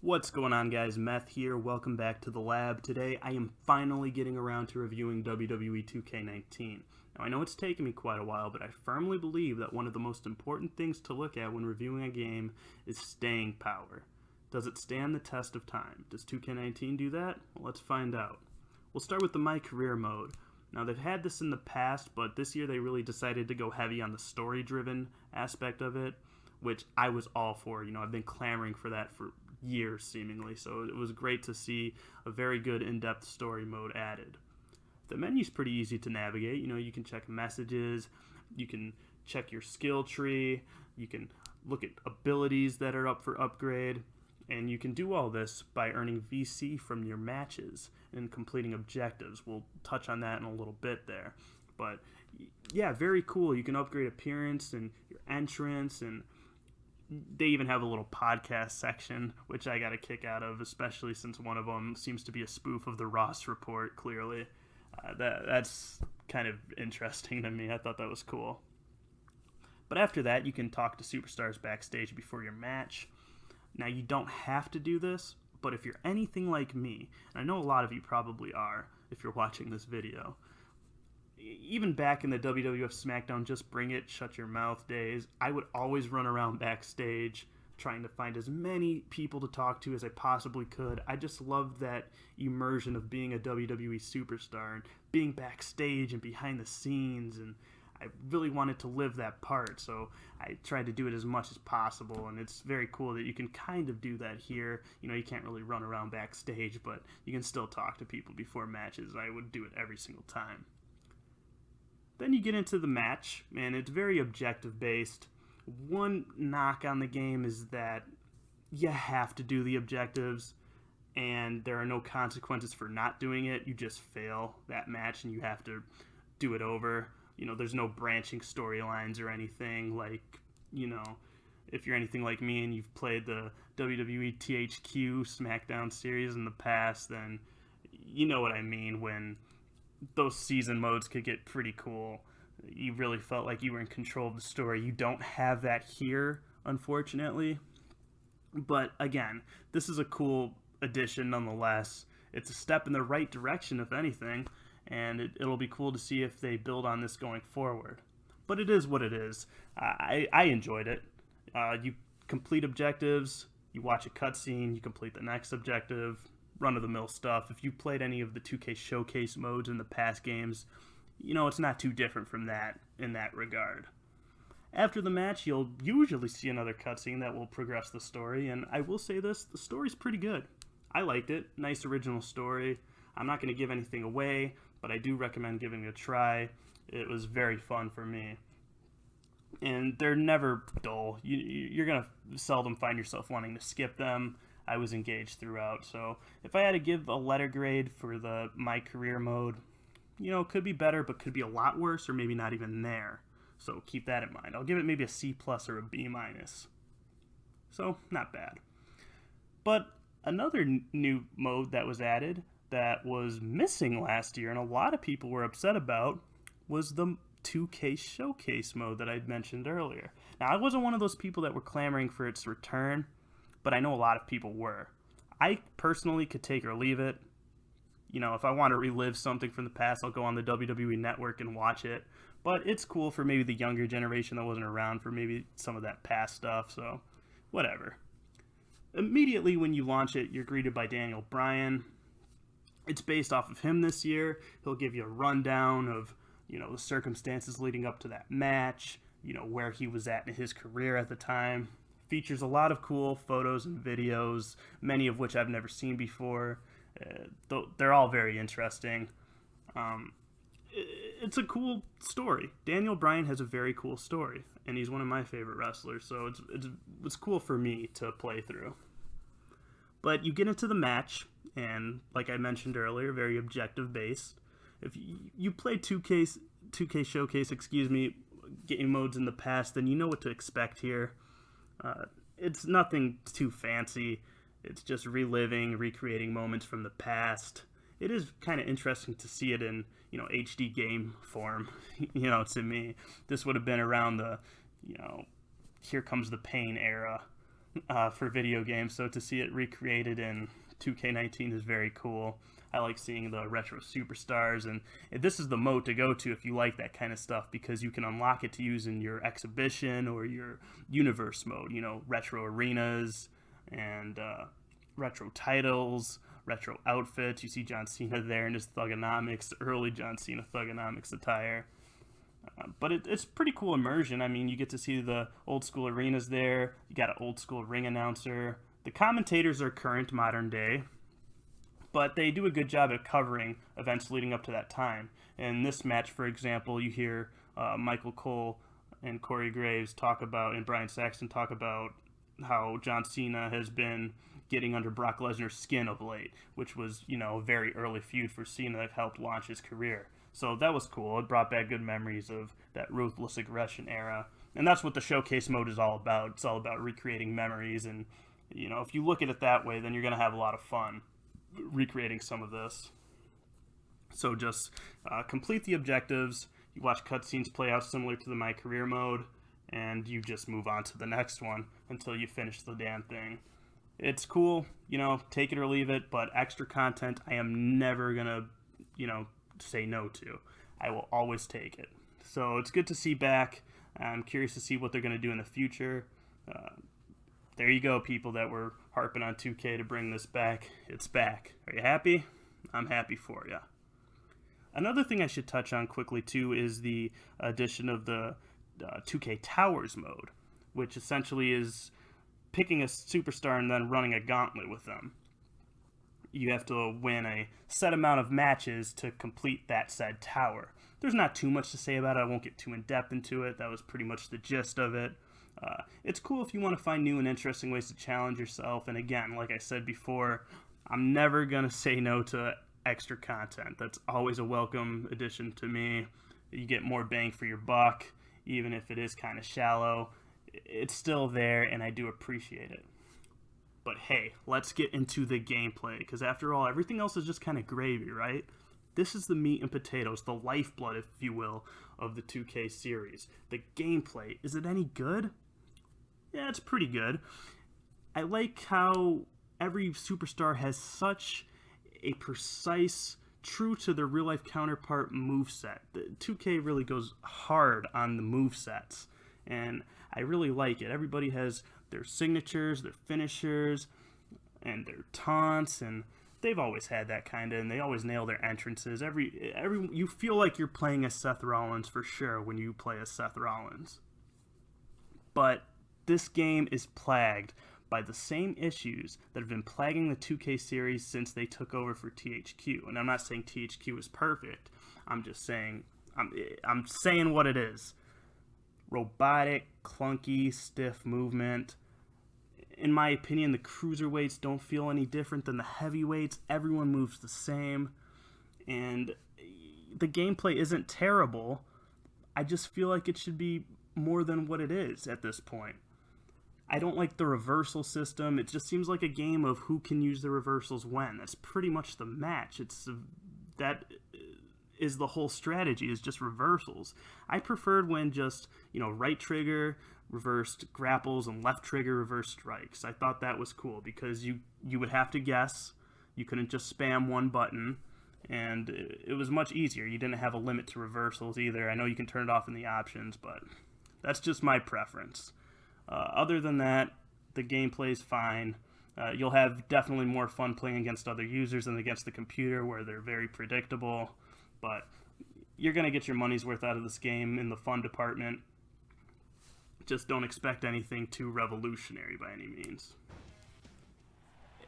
What's going on, guys? Meth here. Welcome back to the lab. Today I am finally getting around to reviewing WWE 2K19. Now I know it's taken me quite a while, but I firmly believe that one of the most important things to look at when reviewing a game is staying power. Does it stand the test of time? Does 2K19 do that? Well, let's find out. We'll start with the My Career mode. Now they've had this in the past, but this year they really decided to go heavy on the story-driven aspect of it, which I was all for. I've been clamoring for that for years seemingly, so it was great to see a very good in-depth story mode added. The menu's pretty easy to navigate. You can check messages, you can check your skill tree, you can look at abilities that are up for upgrade, and you can do all this by earning VC from your matches and completing objectives. We'll touch on that in a little bit there. But yeah, very cool. You can upgrade appearance and your entrance, and they even have a little podcast section, which I got a kick out of, especially since one of them seems to be a spoof of the Ross Report, clearly. That's kind of interesting to me. I thought that was cool. But after that, you can talk to superstars backstage before your match. Now, you don't have to do this, but if you're anything like me, and I know a lot of you probably are if you're watching this video, even back in the WWF SmackDown Just Bring It, Shut Your Mouth days, I would always run around backstage trying to find as many people to talk to as I possibly could. I just loved that immersion of being a WWE superstar and being backstage and behind the scenes, and I really wanted to live that part, so I tried to do it as much as possible, and it's very cool that you can kind of do that here. You can't really run around backstage, but you can still talk to people before matches. I would do it every single time. Then you get into the match, and it's very objective-based. One knock on the game is that you have to do the objectives, and there are no consequences for not doing it. You just fail that match, and you have to do it over. There's no branching storylines or anything. If you're anything like me and you've played the WWE THQ SmackDown series in the past, then you know what I mean when those season modes could get pretty cool. You really felt like you were in control of the story. You don't have that here, unfortunately. But again, this is a cool addition nonetheless. It's a step in the right direction, if anything, and it'll be cool to see if they build on this going forward. But it is what it is. I enjoyed it. You complete objectives, you watch a cutscene, you complete the next objective, run-of-the-mill stuff. If you played any of the 2K Showcase modes in the past games, it's not too different from that in that regard. After the match, you'll usually see another cutscene that will progress the story, and I will say this, the story's pretty good. I liked it. Nice original story. I'm not going to give anything away, but I do recommend giving it a try. It was very fun for me. And they're never dull. You're going to seldom find yourself wanting to skip them. I was engaged throughout, so if I had to give a letter grade for the My Career mode, it could be better, but could be a lot worse, or maybe not even there. So keep that in mind. I'll give it maybe a C+ or a B-. So, not bad. But another new mode that was added that was missing last year, and a lot of people were upset about, was the 2K Showcase mode that I'd mentioned earlier. Now, I wasn't one of those people that were clamoring for its return, but I know a lot of people were. I personally could take or leave it. If I want to relive something from the past, I'll go on the WWE Network and watch it. But it's cool for maybe the younger generation that wasn't around for maybe some of that past stuff, so whatever. Immediately when you launch it, you're greeted by Daniel Bryan. It's based off of him this year. He'll give you a rundown of, the circumstances leading up to that match, where he was at in his career at the time. Features a lot of cool photos and videos, many of which I've never seen before. They're all very interesting. It's a cool story. Daniel Bryan has a very cool story, and he's one of my favorite wrestlers, so it's cool for me to play through. But you get into the match, and like I mentioned earlier, very objective-based. If you played 2K Showcase, game modes in the past, then you know what to expect here. It's nothing too fancy. It's just recreating moments from the past. It is kind of interesting to see it in, HD game form. To me, this would have been around the, Here Comes the Pain era. for video games, so to see it recreated in 2K19 is very cool. I like seeing the retro superstars, and this is the mode to go to if you like that kind of stuff, because you can unlock it to use in your exhibition or your universe mode, you know, retro arenas and retro titles, retro outfits. You see John Cena there in his Thugonomics, early John Cena Thugonomics attire. But it's pretty cool immersion. I mean, you get to see the old school arenas there. You got an old school ring announcer. The commentators are current, modern day, but they do a good job at covering events leading up to that time. In this match, for example, you hear Michael Cole and Corey Graves talk about, and Brian Saxton talk about how John Cena has been getting under Brock Lesnar's skin of late, which was, you know, a very early feud for Cena that helped launch his career. So that was cool. It brought back good memories of that ruthless aggression era. And that's what the showcase mode is all about. It's all about recreating memories. And, you know, if you look at it that way, then you're going to have a lot of fun recreating some of this. So just complete the objectives. You watch cutscenes play out similar to the My Career mode, and you just move on to the next one until you finish the damn thing. It's cool, you know, take it or leave it, but extra content I am never going to, you know, say no to. I will always take it. So it's good to see back. I'm curious to see what they're going to do in the future. There you go, people that were harping on 2K to bring this back. It's back. Are you happy? I'm happy for you. Another thing I should touch on quickly too is the addition of the 2K Towers mode, which essentially is picking a superstar and then running a gauntlet with them. You have to win a set amount of matches to complete that said tower. There's not too much to say about it. I won't get too in-depth into it. That was pretty much the gist of it. It's cool if you want to find new and interesting ways to challenge yourself. And again, like I said before, I'm never going to say no to extra content. That's always a welcome addition to me. You get more bang for your buck, even if it is kind of shallow. It's still there, and I do appreciate it. But hey, let's get into the gameplay, because after all, everything else is just kind of gravy, right? This is the meat and potatoes, the lifeblood, if you will, of the 2K series. The gameplay, is it any good? Yeah, it's pretty good. I like how every superstar has such a precise, true to their real-life counterpart moveset. The 2K really goes hard on the movesets, and I really like it. Everybody has their signatures, their finishers, and their taunts, and they've always had that kind of, and they always nail their entrances. You feel like you're playing as Seth Rollins for sure when you play as Seth Rollins. But this game is plagued by the same issues that have been plaguing the 2K series since they took over for THQ. And I'm not saying THQ is perfect. I'm just saying, I'm saying what it is. Robotic, clunky, stiff movement. In my opinion, the cruiserweights don't feel any different than the heavyweights. Everyone moves the same. And the gameplay isn't terrible. I just feel like it should be more than what it is at this point. I don't like the reversal system. It just seems like a game of who can use the reversals when. That's pretty much the match. That is the whole strategy, is just reversals. I preferred when just, you know, right trigger reversed grapples and left trigger reversed strikes. I thought that was cool because you would have to guess. You couldn't just spam one button, and it was much easier. You didn't have a limit to reversals either. I know you can turn it off in the options, but that's just my preference. Other than that, the gameplay's fine. You'll have definitely more fun playing against other users than against the computer, where they're very predictable. But you're going to get your money's worth out of this game in the fun department. Just don't expect anything too revolutionary by any means.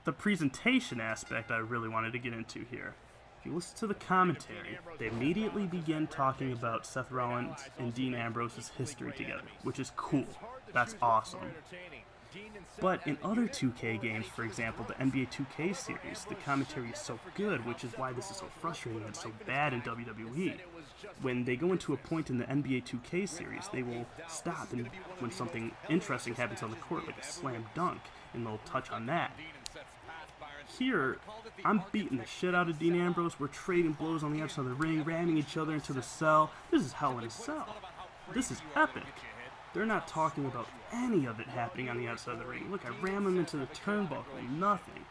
The presentation aspect I really wanted to get into here. If you listen to the commentary, they immediately begin talking about Seth Rollins and Dean Ambrose's history together, which is cool. That's awesome. But in other 2K games, for example, the NBA 2K series, the commentary is so good, which is why this is so frustrating and so bad in WWE. When they go into a point in the NBA 2K series, they will stop, and when something interesting happens on the court, like a slam dunk, and they'll touch on that. Here, I'm beating the shit out of Dean Ambrose. We're trading blows on the outside of the ring, ramming each other into the cell. This is Hell in a Cell. This is epic. They're not talking about any of it happening on the outside of the ring. Look, I ram him into the turnbuckle. Nothing.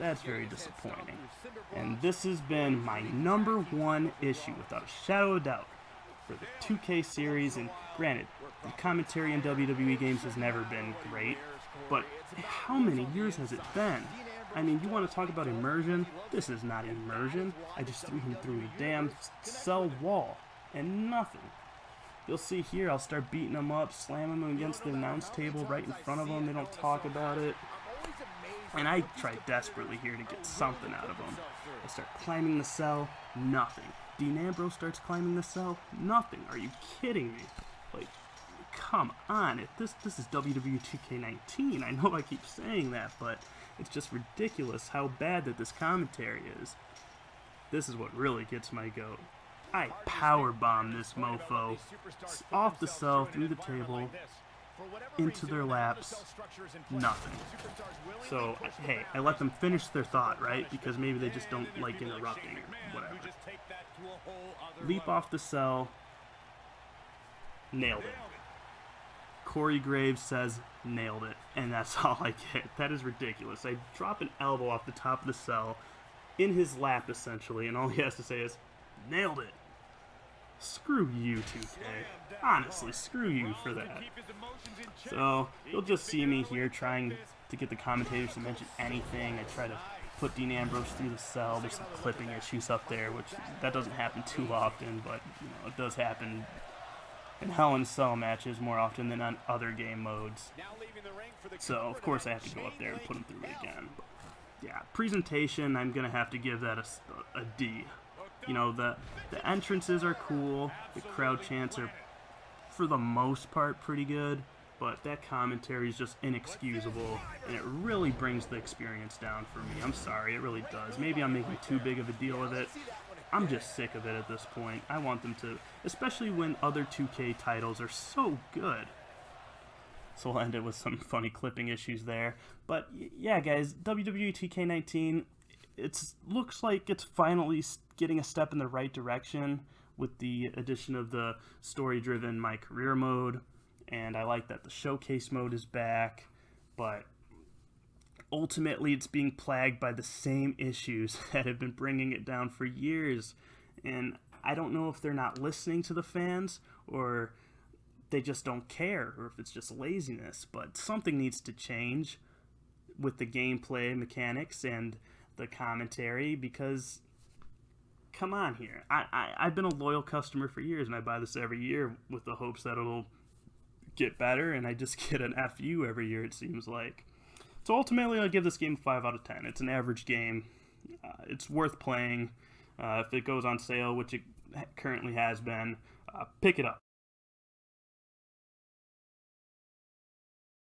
That's very disappointing. And this has been my #1 issue, without a shadow of doubt, for the 2K series. And granted, the commentary in WWE games has never been great, but how many years has it been? I mean, you want to talk about immersion? This is not immersion. I just threw him through a damn cell wall, and nothing. You'll see here, I'll start beating him up, slamming him against the announce table right in front of them. They don't talk about it. And I try desperately here to get something out of him. I start climbing the cell, nothing. Dean Ambrose starts climbing the cell, nothing. Are you kidding me? Like, come on. This is WWE 2K19. I know I keep saying that, but it's just ridiculous how bad that this commentary is. This is what really gets my goat. I powerbomb this mofo off the cell, through the table, into their laps, nothing. So, hey, I let them finish their thought, right? Because maybe they just don't like interrupting or whatever. Leap off the cell, nailed it. Corey Graves says, nailed it, and that's all I get. That is ridiculous. I drop an elbow off the top of the cell, in his lap essentially, and all he has to say is, nailed it. Screw you, 2K. Honestly, screw you for that. So, you'll just see me here trying to get the commentators to mention anything. I try to put Dean Ambrose through the cell. There's some clipping issues up there, which that doesn't happen too often, but you know, it does happen in Hell in Cell matches more often than on other game modes. So, of course, I have to go up there and put him through it again. But, yeah, presentation, I'm going to have to give that a D. You know, the entrances are cool, the crowd chants are, for the most part, pretty good, but that commentary is just inexcusable, and it really brings the experience down for me. I'm sorry, it really does. Maybe I'm making too big of a deal of it. I'm just sick of it at this point. I want them to, especially when other 2K titles are so good. So we'll end it with some funny clipping issues there. But yeah, guys, WWE 2K19, it looks like it's finally getting a step in the right direction with the addition of the story-driven My Career mode, and I like that the showcase mode is back, but ultimately it's being plagued by the same issues that have been bringing it down for years, and I don't know if they're not listening to the fans, or they just don't care, or if it's just laziness, but something needs to change with the gameplay mechanics and the commentary, because come on here. I've been a loyal customer for years, and I buy this every year with the hopes that it'll get better, and I just get an FU every year, it seems like. So ultimately, I'll give this game a 5 out of 10. It's an average game. It's worth playing. If it goes on sale, which it currently has been, pick it up.